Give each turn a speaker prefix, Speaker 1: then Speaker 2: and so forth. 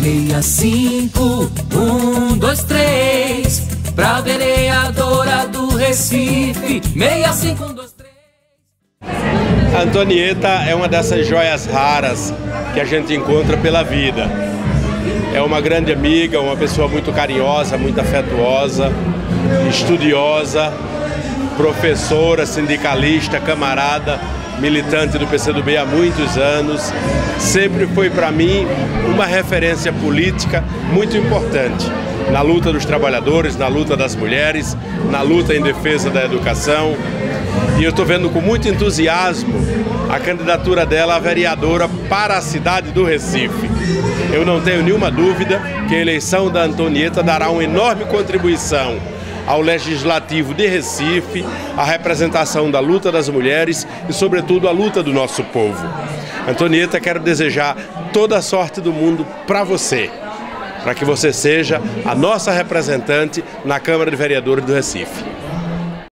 Speaker 1: 65, 1, 2, 3, pra vereadora do Recife, 65, 1, 2, 3.
Speaker 2: A Antonieta é uma dessas joias raras que a gente encontra pela vida. É uma grande amiga, uma pessoa muito carinhosa, muito afetuosa, estudiosa, professora, sindicalista, camarada, militante do PCdoB há muitos anos. Sempre foi para mim uma referência política muito importante na luta dos trabalhadores, na luta das mulheres, na luta em defesa da educação. E eu estou vendo com muito entusiasmo a candidatura dela a vereadora para a cidade do Recife. Eu não tenho nenhuma dúvida que a eleição da Antonieta dará uma enorme contribuição ao Legislativo de Recife, à representação da luta das mulheres e, sobretudo, a luta do nosso povo. Antonieta, quero desejar toda a sorte do mundo para você, para que você seja a nossa representante na Câmara de Vereadores do Recife.